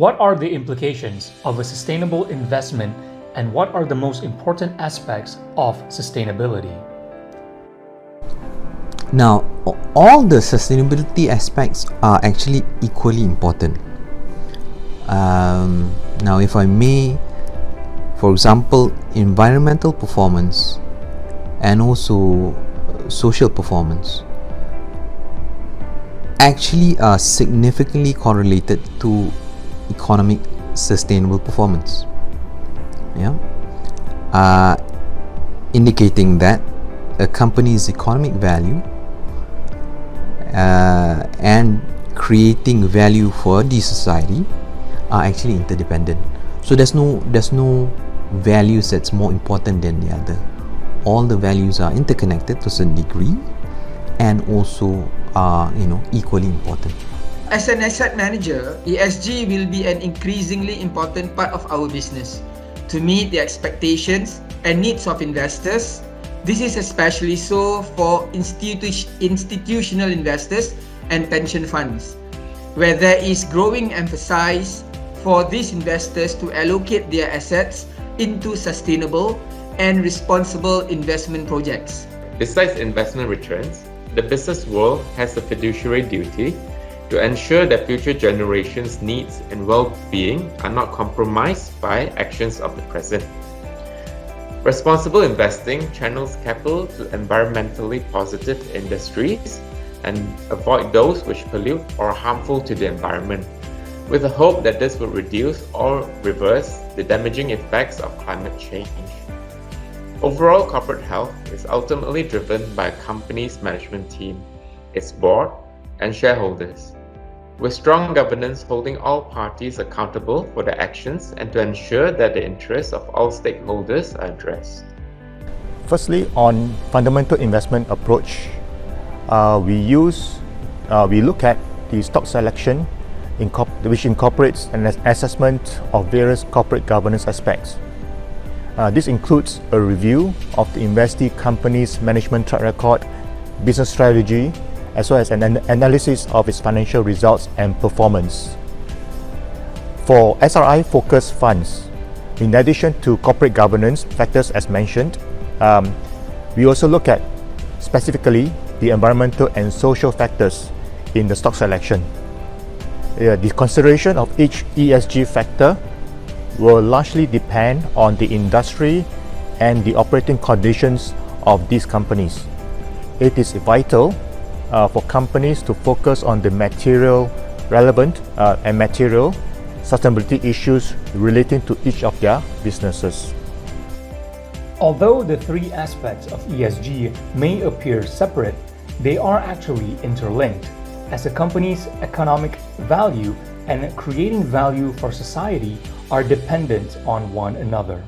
What are the implications of a sustainable investment, and what are the most important aspects of sustainability? Now, all the sustainability aspects are actually equally important. Now, if I may, for example, environmental performance and also social performance actually are significantly correlated to economic sustainable performance. Indicating that a company's economic value and creating value for the society are actually interdependent. So there's no values that's more important than the other. All the values are interconnected to a certain degree and also are equally important. As an asset manager, ESG will be an increasingly important part of our business to meet the expectations and needs of investors. This is especially so for institutional investors and pension funds, where there is growing emphasis for these investors to allocate their assets into sustainable and responsible investment projects. Besides investment returns, the business world has a fiduciary duty to ensure that future generations' needs and well-being are not compromised by actions of the present. Responsible investing channels capital to environmentally positive industries and avoid those which pollute or are harmful to the environment, with the hope that this will reduce or reverse the damaging effects of climate change. Overall corporate health is ultimately driven by a company's management team, its board, and shareholders, with strong governance holding all parties accountable for their actions and to ensure that the interests of all stakeholders are addressed. Firstly, on fundamental investment approach, we look at the stock selection which incorporates an assessment of various corporate governance aspects. This includes a review of the investee company's management track record, business strategy, as well as an analysis of its financial results and performance. For SRI-focused funds, in addition to corporate governance factors as mentioned, we also look at specifically the environmental and social factors in the stock selection. The consideration of each ESG factor will largely depend on the industry and the operating conditions of these companies. It is vital for companies to focus on the material relevant and material sustainability issues relating to each of their businesses. Although the three aspects of ESG may appear separate, they are actually interlinked, as a company's economic value and creating value for society are dependent on one another.